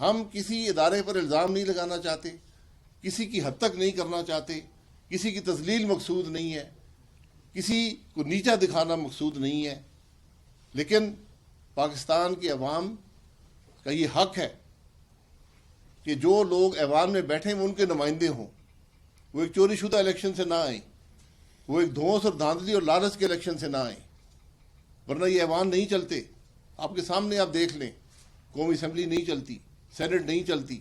ہم کسی ادارے پر الزام نہیں لگانا چاہتے، کسی کی حد تک نہیں کرنا چاہتے، کسی کی تذلیل مقصود نہیں ہے، کسی کو نیچا دکھانا مقصود نہیں ہے، لیکن پاکستان کی عوام کا یہ حق ہے کہ جو لوگ ایوان میں بیٹھے ہیں وہ ان کے نمائندے ہوں، وہ ایک چوری شدہ الیکشن سے نہ آئیں، وہ ایک دھونس اور دھاندلی اور لالچ کے الیکشن سے نہ آئیں، ورنہ یہ ایوان نہیں چلتے۔ آپ کے سامنے آپ دیکھ لیں، قومی اسمبلی نہیں چلتی، سینٹ نہیں چلتی،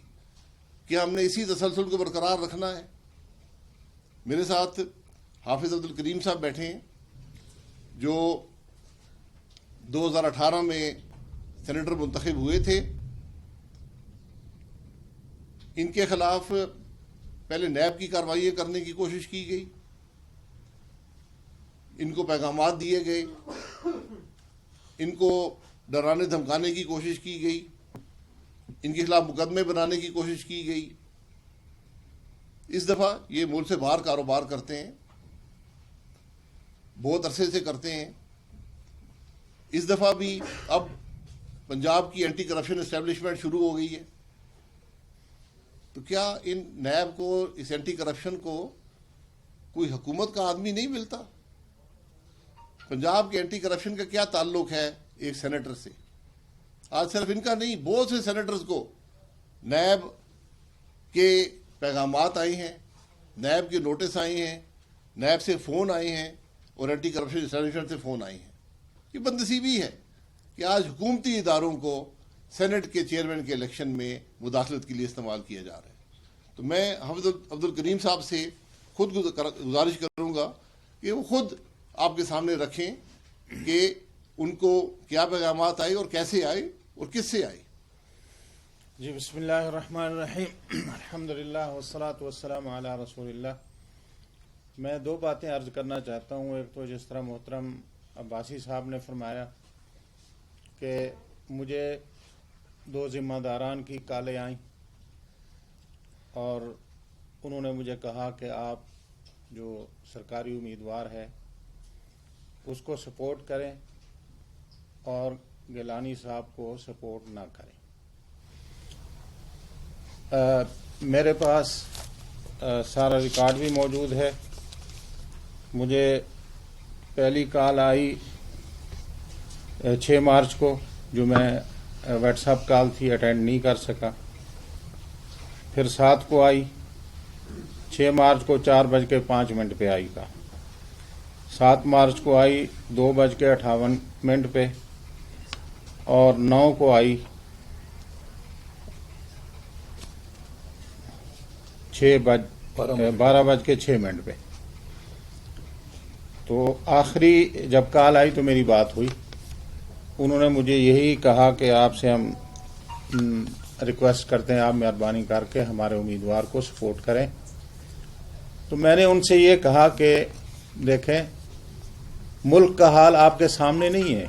کیا ہم نے اسی تسلسل کو برقرار رکھنا ہے؟ میرے ساتھ حافظ عبد الکریم صاحب بیٹھے ہیں جو 2018 میں سینیٹر منتخب ہوئے تھے۔ ان کے خلاف پہلے نیب کی کارروائیاں کرنے کی کوشش کی گئی، ان کو پیغامات دیے گئے، ان کو ڈرانے دھمکانے کی کوشش کی گئی، ان کے خلاف مقدمے بنانے کی کوشش کی گئی۔ اس دفعہ یہ ملک سے باہر کاروبار کرتے ہیں، بہت عرصے سے کرتے ہیں۔ اس دفعہ بھی اب پنجاب کی اینٹی کرپشن اسٹیبلشمنٹ شروع ہو گئی ہے، تو کیا ان نیب کو، اس اینٹی کرپشن کو کوئی حکومت کا آدمی نہیں ملتا؟ پنجاب کے اینٹی کرپشن کا کیا تعلق ہے ایک سینیٹر سے؟ آج صرف ان کا نہیں، بہت سے سینیٹرز کو نیب کے پیغامات آئے ہیں، نیب کے نوٹس آئے ہیں، نیب سے فون آئے ہیں اور اینٹی کرپشن اسٹیبلشمنٹ سے فون آئے ہیں۔ یہ بدنصیبی ہے کہ آج حکومتی اداروں کو سینٹ کے چیئرمین کے الیکشن میں مداخلت کے لیے استعمال کیا جا رہا ہے۔ تو میں حافظ عبد الکریم صاحب سے خود گزارش کروں گا کہ وہ خود آپ کے سامنے رکھیں کہ ان کو کیا پیغامات آئے اور کیسے آئے اور کس سے آئے۔ جی بسم اللہ الرحمن الرحیم، الحمدللہ والصلاة والسلام علی رسول اللہ۔ میں دو باتیں عرض کرنا چاہتا ہوں۔ ایک تو جس طرح محترم عباسی صاحب نے فرمایا کہ مجھے دو ذمہ داران کی کالیں آئیں اور انہوں نے مجھے کہا کہ آپ جو سرکاری امیدوار ہے اس کو سپورٹ کریں اور گیلانی صاحب کو سپورٹ نہ کریں۔ میرے پاس سارا ریکارڈ بھی موجود ہے۔ مجھے پہلی کال آئی 6 مارچ کو، جو میں واٹس ایپ کال تھی، اٹینڈ نہیں کر سکا۔ پھر 7 کو آئی، 6 مارچ کو 4:05 پہ آئی کا، 7 مارچ کو آئی 2:58 پہ، اور 9 کو آئی 12:06 پہ۔ تو آخری جب کال آئی تو میری بات ہوئی، انہوں نے مجھے یہی کہا کہ آپ سے ہم ریکویسٹ کرتے ہیں آپ مہربانی کر کے ہمارے امیدوار کو سپورٹ کریں۔ تو میں نے ان سے یہ کہا کہ دیکھیں، ملک کا حال آپ کے سامنے نہیں ہے،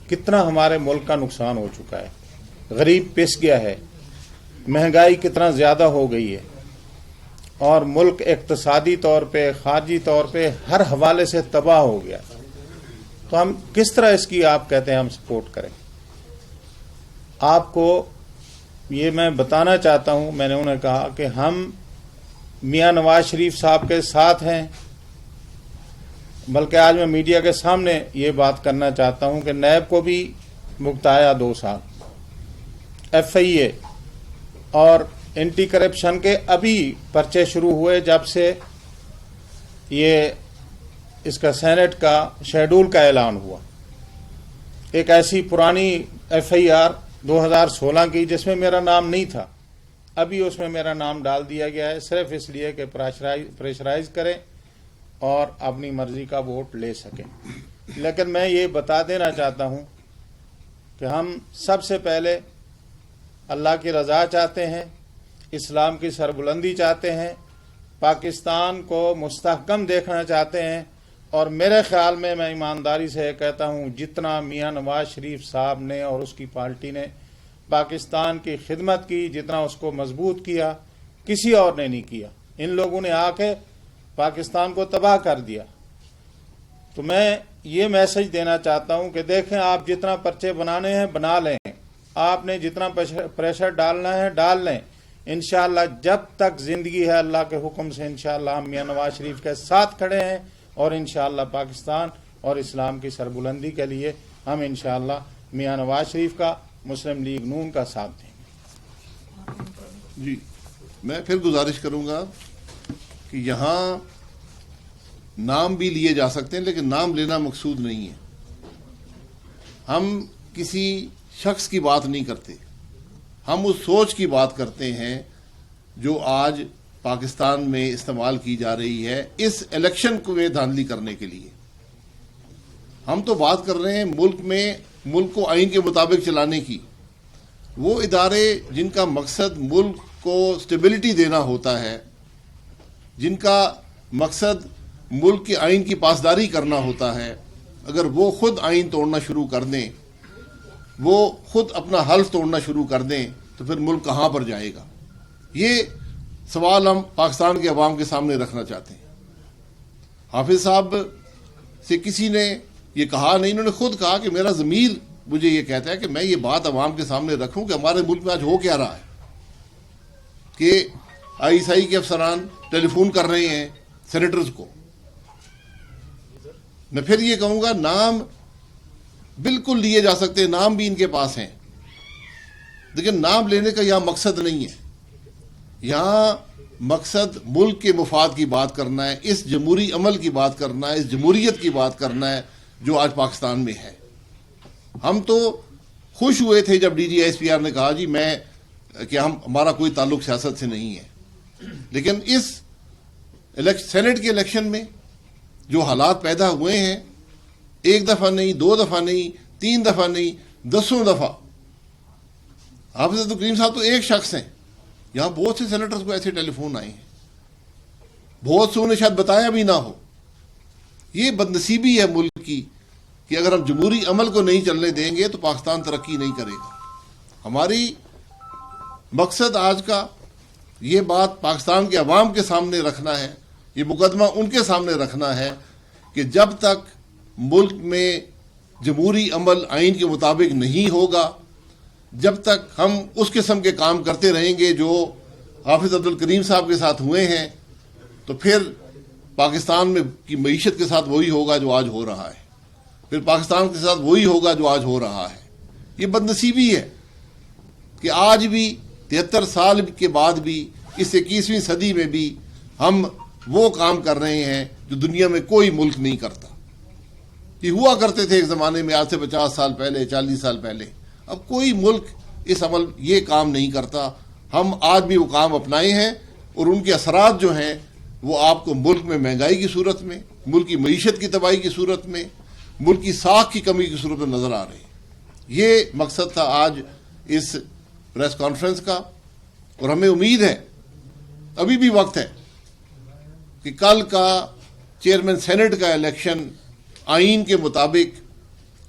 کتنا ہمارے ملک کا نقصان ہو چکا ہے، غریب پس گیا ہے، مہنگائی کتنا زیادہ ہو گئی ہے، اور ملک اقتصادی طور پہ، خارجی طور پہ ہر حوالے سے تباہ ہو گیا۔ تو ہم کس طرح اس کی آپ کہتے ہیں ہم سپورٹ کریں؟ آپ کو یہ میں بتانا چاہتا ہوں، میں نے انہیں کہا کہ ہم میاں نواز شریف صاحب کے ساتھ ہیں، بلکہ آج میں میڈیا کے سامنے یہ بات کرنا چاہتا ہوں کہ نیب کو بھی بھگتایا 2 سال، ایف آئی اے اور اینٹی کرپشن کے ابھی پرچے شروع ہوئے جب سے یہ اس کا سینٹ کا شیڈول کا اعلان ہوا۔ ایک ایسی پرانی ایف آئی آر 2016 کی جس میں میرا نام نہیں تھا، ابھی اس میں میرا نام ڈال دیا گیا ہے، صرف اس لیے کہ پریشرائز کریں اور اپنی مرضی کا ووٹ لے سکیں۔ لیکن میں یہ بتا دینا چاہتا ہوں کہ ہم سب سے پہلے اللہ کی رضا چاہتے ہیں، اسلام کی سربلندی چاہتے ہیں، پاکستان کو مستحکم دیکھنا چاہتے ہیں، اور میرے خیال میں ایمانداری سے کہتا ہوں جتنا میاں نواز شریف صاحب نے اور اس کی پارٹی نے پاکستان کی خدمت کی، جتنا اس کو مضبوط کیا، کسی اور نے نہیں کیا۔ ان لوگوں نے آ کے پاکستان کو تباہ کر دیا۔ تو میں یہ میسج دینا چاہتا ہوں کہ دیکھیں، آپ جتنا پرچے بنانے ہیں بنا لیں، آپ نے جتنا پریشر ڈالنا ہے ڈال لیں. انشاءاللہ جب تک زندگی ہے اللہ کے حکم سے انشاءاللہ ہم میاں نواز شریف کے ساتھ کھڑے ہیں اور انشاءاللہ پاکستان اور اسلام کی سربلندی کے لیے ہم انشاءاللہ میاں نواز شریف کا مسلم لیگ نون کا ساتھ دیں گے. جی میں پھر گزارش کروں گا کہ یہاں نام بھی لیے جا سکتے ہیں لیکن نام لینا مقصود نہیں ہے. ہم کسی شخص کی بات نہیں کرتے, ہم اس سوچ کی بات کرتے ہیں جو آج پاکستان میں استعمال کی جا رہی ہے اس الیکشن کو دھاندلی کرنے کے لیے. ہم تو بات کر رہے ہیں ملک کو آئین کے مطابق چلانے کی. وہ ادارے جن کا مقصد ملک کو سٹیبلٹی دینا ہوتا ہے, جن کا مقصد ملک کے آئین کی پاسداری کرنا ہوتا ہے, اگر وہ خود آئین توڑنا شروع کر دیں, وہ خود اپنا حلف توڑنا شروع کر دیں تو پھر ملک کہاں پر جائے گا. یہ سوال ہم پاکستان کے عوام کے سامنے رکھنا چاہتے ہیں. حافظ صاحب سے کسی نے یہ کہا نہیں, انہوں نے خود کہا کہ میرا ضمیر مجھے یہ کہتا ہے کہ میں یہ بات عوام کے سامنے رکھوں کہ ہمارے ملک میں آج ہو کیا رہا ہے کہ آئی ایس آئی کے افسران ٹیلی فون کر رہے ہیں سینیٹرز کو. میں پھر یہ کہوں گا نام بالکل لیے جا سکتے ہیں, نام بھی ان کے پاس ہیں, لیکن نام لینے کا یہاں مقصد نہیں ہے. یہاں مقصد ملک کے مفاد کی بات کرنا ہے, اس جمہوری عمل کی بات کرنا ہے, اس جمہوریت کی بات کرنا ہے جو آج پاکستان میں ہے. ہم تو خوش ہوئے تھے جب D G S P R نے کہا جی کہ ہمارا کوئی تعلق سیاست سے نہیں ہے, لیکن اس سینٹ کے الیکشن میں جو حالات پیدا ہوئے ہیں, ایک دفعہ نہیں, 2 دفعہ نہیں, 3 دفعہ نہیں, 10 دفعہ. حافظ عبد الکریم صاحب تو ایک شخص ہیں, یہاں بہت سے سینیٹرز کو ایسے ٹیلی فون آئے ہیں, بہت سے انہیں شاید بتایا بھی نہ ہو. یہ بدنصیبی ہے ملک کی کہ اگر ہم جمہوری عمل کو نہیں چلنے دیں گے تو پاکستان ترقی نہیں کرے گا. ہماری مقصد آج کا یہ بات پاکستان کے عوام کے سامنے رکھنا ہے, یہ مقدمہ ان کے سامنے رکھنا ہے کہ جب تک ملک میں جمہوری عمل آئین کے مطابق نہیں ہوگا, جب تک ہم اس قسم کے کام کرتے رہیں گے جو حافظ عبد الکریم صاحب کے ساتھ ہوئے ہیں, تو پھر پاکستان میں کی معیشت کے ساتھ وہی ہوگا جو آج ہو رہا ہے, پھر پاکستان کے ساتھ وہی ہوگا جو آج ہو رہا ہے. یہ بدنصیبی ہے کہ آج بھی 73 سال کے بعد بھی اس 21ویں صدی میں بھی ہم وہ کام کر رہے ہیں جو دنیا میں کوئی ملک نہیں کرتا. یہ ہوا کرتے تھے ایک زمانے میں, آج سے 50 سال پہلے, 40 سال پہلے. اب کوئی ملک یہ کام نہیں کرتا. ہم آج بھی وہ کام اپنائے ہیں اور ان کے اثرات جو ہیں وہ آپ کو ملک میں مہنگائی کی صورت میں, ملک کی معیشت کی تباہی کی صورت میں, ملک کی ساکھ کی کمی کی صورت میں نظر آ رہے ہیں. یہ مقصد تھا آج اس پریس کانفرنس کا, اور ہمیں امید ہے ابھی بھی وقت ہے کہ کل کا چیئرمین سینٹ کا الیکشن آئین کے مطابق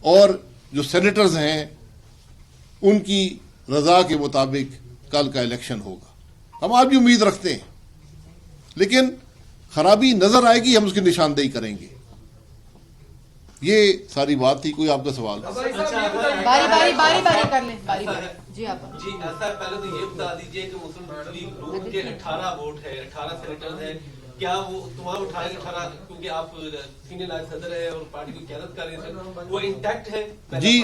اور جو سینیٹرز ہیں ان کی رضا کے مطابق کل کا الیکشن ہوگا. ہم آج بھی امید رکھتے ہیں, لیکن خرابی نظر آئے گی, ہم اس کی نشاندہی کریں گے. یہ ساری بات تھی. کوئی آپ کا سوال؟ باری کر لیں. جی آپ جی ایسا پہلے تو یہ بتا دیجئے کہ مسلم لیگ نون کے 18 ووٹ ہے, 18 سینیٹر ہیں, کیا وہ تمام 18 کیونکہ آپ سینئر نائب صدر ہیں اور پارٹی کی قیادت کر رہے تھے, وہ انٹیکٹ ہے؟ جی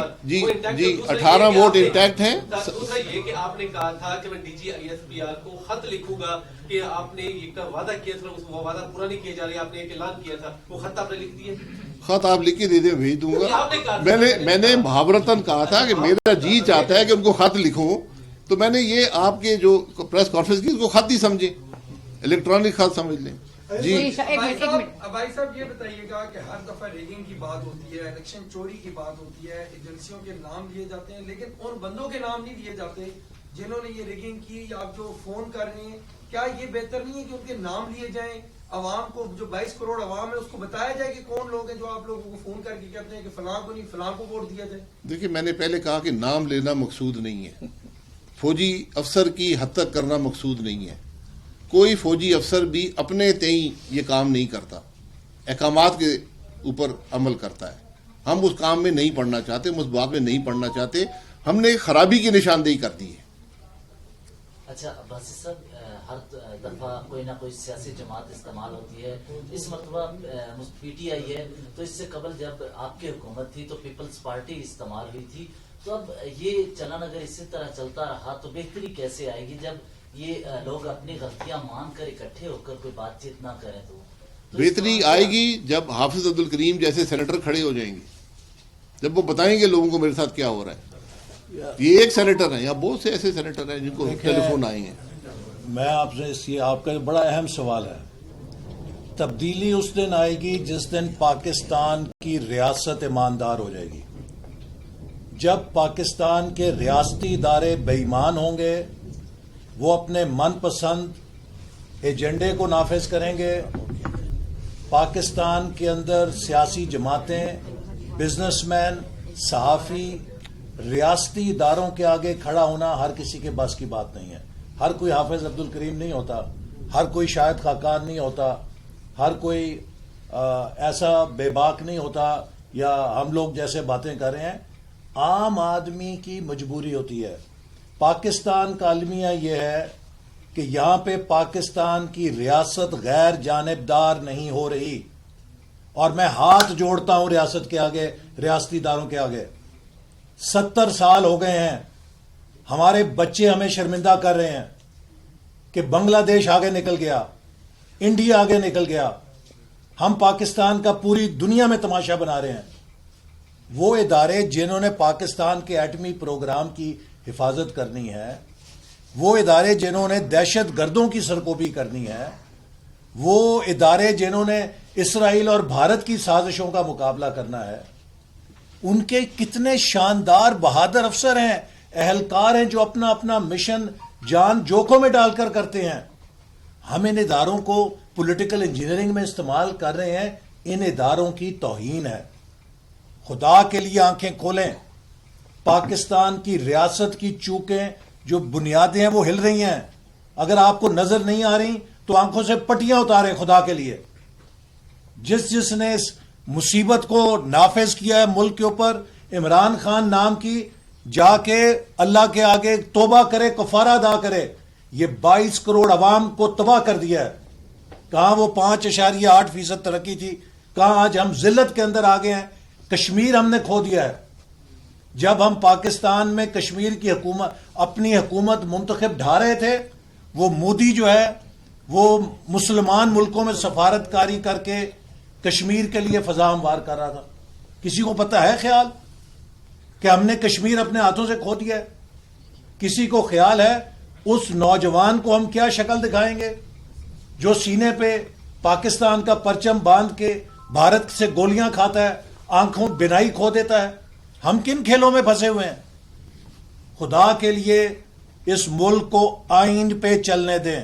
18 ووٹ انٹیکٹ ہیں. دوسرا یہ کہ آپ نے کہا تھا کہ میں D G S P R کو خط لکھوں گا کہ آپ نے یہ وعدہ کیا تھا, وہ وعدہ پورا نہیں کیا جا رہا, آپ نے ایک اعلان کیا تھا, وہ خط آپ نے لکھ دیا؟ خط آپ لکھ کے دے دیں, بھیج دوں گا. میں نے محاورتاً کہا تھا کہ میرا جی چاہتا ہے کہ ان کو خط لکھوں, تو میں نے یہ آپ کے جو پریس کانفرنس کی اس کو خط ہی سمجھے, الیکٹرانک خط سمجھ لیں. جی بھائی صاحب یہ بتائیے گا کہ ہر دفعہ ریگنگ کی بات ہوتی ہے, الیکشن چوری کی بات ہوتی ہے, ایجنسیوں کے نام لیے جاتے ہیں, لیکن ان بندوں کے نام نہیں لیے جاتے جنہوں نے یہ ریگنگ کی یا آپ جو فون کر رہے ہیں. کیا یہ بہتر نہیں ہے کہ ان کے نام لیے جائیں, عوام کو جو 22 کروڑ عوام ہے اس کو بتایا جائے کہ کون لوگ ہیں جو آپ لوگوں کو فون کر کے کہتے ہیں کہ فلاں کو نہیں فلاں کو ووٹ دیا جائے؟ دیکھیں, میں نے پہلے کہا کہ نام لینا مقصود نہیں ہے, فوجی افسر کی حد تک کرنا مقصود نہیں ہے. کوئی فوجی افسر بھی اپنے تئیں یہ کام نہیں کرتا, احکامات کے اوپر عمل کرتا ہے. ہم اس کام میں نہیں پڑھنا چاہتے, ہم اس بات میں نہیں پڑھنا چاہتے. ہم نے خرابی کی نشاندہی کر دی ہے. اچھا عباسی صاحب، ہر دفعہ کوئی نہ کوئی سیاسی جماعت استعمال ہوتی ہے. اس مرتبہ پی ٹی آئی ہے، تو اس سے قبل جب آپ کی حکومت تھی تو پیپلز پارٹی استعمال ہوئی تھی. تو اب یہ چلن اگر اسی طرح چلتا رہا تو بہتری کیسے آئے گی جب یہ لوگ اپنی غلطیاں مان کر اکٹھے ہو کر کوئی بات چیت نہ کریں؟ تو بہتری آئے گی جب حافظ عبد الکریم جیسے سینیٹر کھڑے ہو جائیں گے، جب وہ بتائیں گے لوگوں کو میرے ساتھ کیا ہو رہا ہے. یہ ایک سینیٹر ہیں یا بہت سے ایسے سینیٹر ہیں جن کو ٹیلی فون آئے ہیں. میں آپ سے آپ کا بڑا اہم سوال ہے. تبدیلی اس دن آئے گی جس دن پاکستان کی ریاست ایماندار ہو جائے گی. جب پاکستان کے ریاستی ادارے بے ایمان ہوں گے، وہ اپنے من پسند ایجنڈے کو نافذ کریں گے. پاکستان کے اندر سیاسی جماعتیں، بزنس مین، صحافی، ریاستی اداروں کے آگے کھڑا ہونا ہر کسی کے بس کی بات نہیں ہے. ہر کوئی حافظ عبد الکریم نہیں ہوتا، ہر کوئی شاہد خاقان نہیں ہوتا، ہر کوئی ایسا بے باک نہیں ہوتا یا ہم لوگ جیسے باتیں کر رہے ہیں. عام آدمی کی مجبوری ہوتی ہے. پاکستان کا المیہ یہ ہے کہ یہاں پہ پاکستان کی ریاست غیر جانبدار نہیں ہو رہی، اور میں ہاتھ جوڑتا ہوں ریاست کے آگے، ریاستی اداروں کے آگے. 70 سال ہو گئے ہیں، ہمارے بچے ہمیں شرمندہ کر رہے ہیں کہ بنگلہ دیش آگے نکل گیا، انڈیا آگے نکل گیا، ہم پاکستان کا پوری دنیا میں تماشا بنا رہے ہیں. وہ ادارے جنہوں نے پاکستان کے ایٹمی پروگرام کی حفاظت کرنی ہے، وہ ادارے جنہوں نے دہشت گردوں کی سرکوبی کرنی ہے، وہ ادارے جنہوں نے اسرائیل اور بھارت کی سازشوں کا مقابلہ کرنا ہے، ان کے کتنے شاندار بہادر افسر ہیں، اہلکار ہیں جو اپنا اپنا مشن جان جوکھوں میں ڈال کر کرتے ہیں. ہم ان اداروں کو پولیٹیکل انجینئرنگ میں استعمال کر رہے ہیں. ان اداروں کی توہین ہے. خدا کے لیے آنکھیں کھولیں. پاکستان کی ریاست کی چوکیں جو بنیادیں ہیں وہ ہل رہی ہیں. اگر آپ کو نظر نہیں آ رہی تو آنکھوں سے پٹیاں اتاریں. خدا کے لیے جس نے اس مصیبت کو نافذ کیا ہے ملک کے اوپر، عمران خان نام کی، جا کے اللہ کے آگے توبہ کرے، کفارہ ادا کرے. یہ 22 کروڑ عوام کو تباہ کر دیا ہے. کہاں وہ 5.8% ترقی تھی، کہاں آج ہم ذلت کے اندر آ گئے ہیں. کشمیر ہم نے کھو دیا ہے. جب ہم پاکستان میں کشمیر کی حکومت، اپنی حکومت منتخب ڈھا رہے تھے، وہ مودی جو ہے وہ مسلمان ملکوں میں سفارت کاری کر کے کشمیر کے لیے فضا ہموار کر رہا تھا. کسی کو پتہ ہے خیال کہ ہم نے کشمیر اپنے ہاتھوں سے کھو دیا ہے؟ کسی کو خیال ہے اس نوجوان کو ہم کیا شکل دکھائیں گے جو سینے پہ پاکستان کا پرچم باندھ کے بھارت سے گولیاں کھاتا ہے، آنکھوں بینائی کھو دیتا ہے؟ ہم کن کھیلوں میں پھنسے ہوئے ہیں؟ خدا کے لیے اس ملک کو آئین پہ چلنے دیں.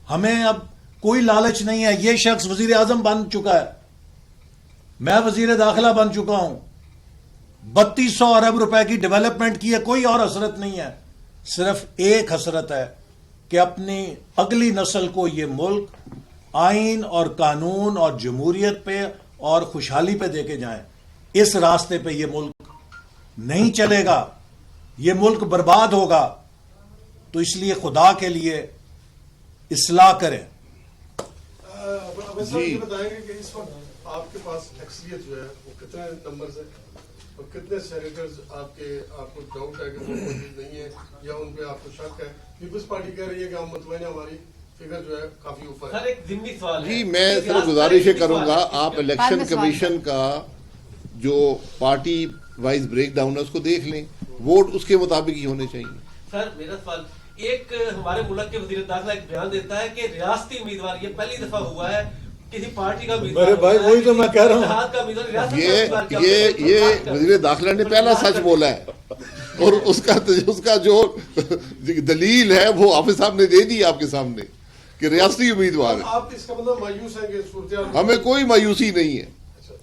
ہمیں اب کوئی لالچ نہیں ہے. یہ شخص وزیر اعظم بن چکا ہے، میں وزیر داخلہ بن چکا ہوں. 3200 ارب روپے کی ڈیولپمنٹ کی ہے. کوئی اور حسرت نہیں ہے. صرف ایک حسرت ہے کہ اپنی اگلی نسل کو یہ ملک آئین اور قانون اور جمہوریت پہ اور خوشحالی پہ دے کے جائیں. اس راستے پہ یہ ملک نہیں چلے گا، یہ ملک برباد ہوگا. تو اس لیے خدا کے لیے اصلاح کریں. جی بتائیں گے کہ اس وقت آپ کے پاس اکثریت جو ہے وہ کتنے نمبر ہے اور کتنے سینیٹرز آپ کو ڈاؤٹ ہے کہ وہ موجود نہیں ہے یا ان پہ آپ کو شک ہے؟ پیپلز پارٹی کہہ رہی ہے کہ ہم مطمئن ہیں، ہماری فگر جو ہے کافی اوپر ہے. سر ایک ضمنی سوال ہے. جی میں صرف گزارش کروں گا، آپ الیکشن کمیشن کا جو پارٹی وائز بریک ڈاؤن ہے اس کو دیکھ لیں. ووٹ اس کے مطابق ہی ہونے چاہیے. سر میرا سوال، ایک ہمارے ملک کے وزیر داخلہ ایک بیان دیتا ہے کہ ریاستی امیدوار، یہ پہلی دفعہ ہوا ہے کسی پارٹی کا امیدوار، میرے بھائی وہی تو میں کہہ رہا ہوں. اتحاد کا امیدوار ریاست کا امیدوار کیا؟ یہ وزیر داخلہ نے پہلا سچ بولا ہے اور اس کا جو دلیل ہے وہ حافظ صاحب نے دے دی آپ کے سامنے کہ ریاستی امیدوار ہے. آپ اس کا مطلب مایوس ہیں کہ صورتحال؟ ہمیں کوئی مایوسی نہیں ہے،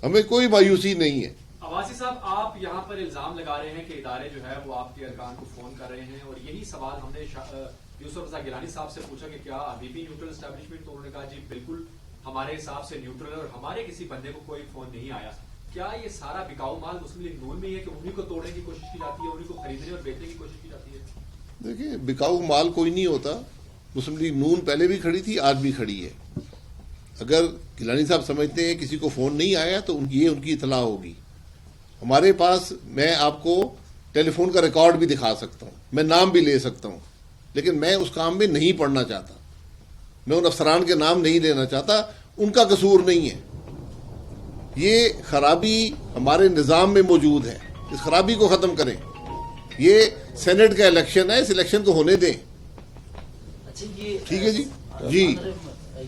ہمیں کوئی مایوسی نہیں ہے. عباسی صاحب، آپ یہاں پر الزام لگا رہے ہیں کہ ادارے جو ہے وہ آپ کے ارکان کو فون کر رہے ہیں، اور یہی سوال ہم نے یوسف رضا گیلانی صاحب سے پوچھا کہ کیا ابھی بھی نیوٹرل اسٹیبلشمنٹ، تو انہوں نے کہا جی بالکل ہمارے حساب سے نیوٹرل ہے اور ہمارے کسی بندے کو کوئی فون نہیں آیا. کیا یہ سارا بکاؤ مال مسلم لیگ نون میں ہی ہے کہ انہیں کو توڑنے کی کوشش کی جاتی ہے, انہیں کو خریدنے اور بیچنے کی کوشش کی جاتی ہے؟ دیکھیں, بکاؤ مال کوئی نہیں ہوتا. مسلم لیگ نون پہلے بھی کھڑی تھی, آج بھی کھڑی ہے. اگر گیلانی صاحب سمجھتے ہیں کسی کو فون نہیں آیا تو یہ ان کی اطلاع ہوگی. ہمارے پاس, میں آپ کو ٹیلی فون کا ریکارڈ بھی دکھا سکتا ہوں, میں نام بھی لے سکتا ہوں, لیکن میں اس کام میں نہیں پڑھنا چاہتا. میں ان افسران کے نام نہیں لینا چاہتا, ان کا قصور نہیں ہے. یہ خرابی ہمارے نظام میں موجود ہے, اس خرابی کو ختم کریں. یہ سینٹ کا الیکشن ہے, اس الیکشن کو ہونے دیں. اچھا, یہ ٹھیک ہے جی. جی,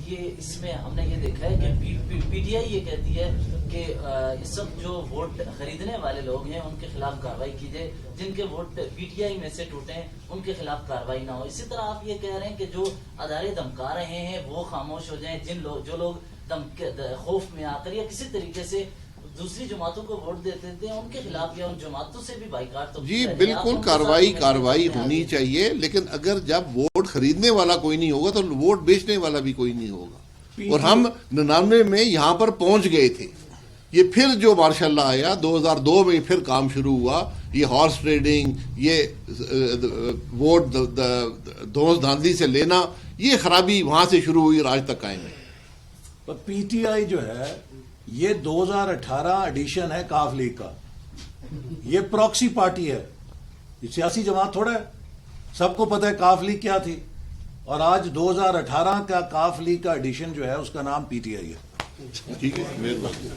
یہ اس میں ہم نے یہ دیکھا ہے کہ پی ٹی آئی یہ کہتی ہے کہ یہ سب جو ووٹ خریدنے والے لوگ ہیں ان کے خلاف کارروائی کی جائے, جن کے ووٹ پی ٹی آئی میں سے ٹوٹے ہیں ان کے خلاف کارروائی نہ ہو. اسی طرح آپ یہ کہہ رہے ہیں کہ جو ادارے دھمکا رہے ہیں وہ خاموش ہو جائیں, جو لوگ خوف میں آ کر یا کسی طریقے سے دوسری جماعتوں کو ووٹ دیتے تھے ان کے خلاف یا ان جماعتوں سے بھی بائیکاٹ. تو جی بالکل کارروائی ہونی چاہیے, لیکن اگر جب ووٹ خریدنے والا کوئی نہیں ہوگا تو ووٹ بیچنے والا بھی کوئی نہیں ہوگا. اور ہم 99 میں یہاں پر پہنچ گئے تھے. یہ پھر جو ماشاءاللہ آیا 2002 میں پھر کام شروع ہوا, یہ ہارس ٹریڈنگ, یہ ووٹ دھوس دھاندلی سے لینا, یہ خرابی وہاں سے شروع ہوئی اور آج تک قائم ہے. پی ٹی آئی جو ہے یہ 2018 ایڈیشن ہے کاف لیگ کا. یہ پراکسی پارٹی ہے, یہ سیاسی جماعت تھوڑا ہے. سب کو پتہ ہے کاف لیگ کیا تھی, اور آج 2018 کا کاف لیگ کا ایڈیشن جو ہے اس کا نام پی ٹی آئی ہے. ٹھیک ہے, مہربانی.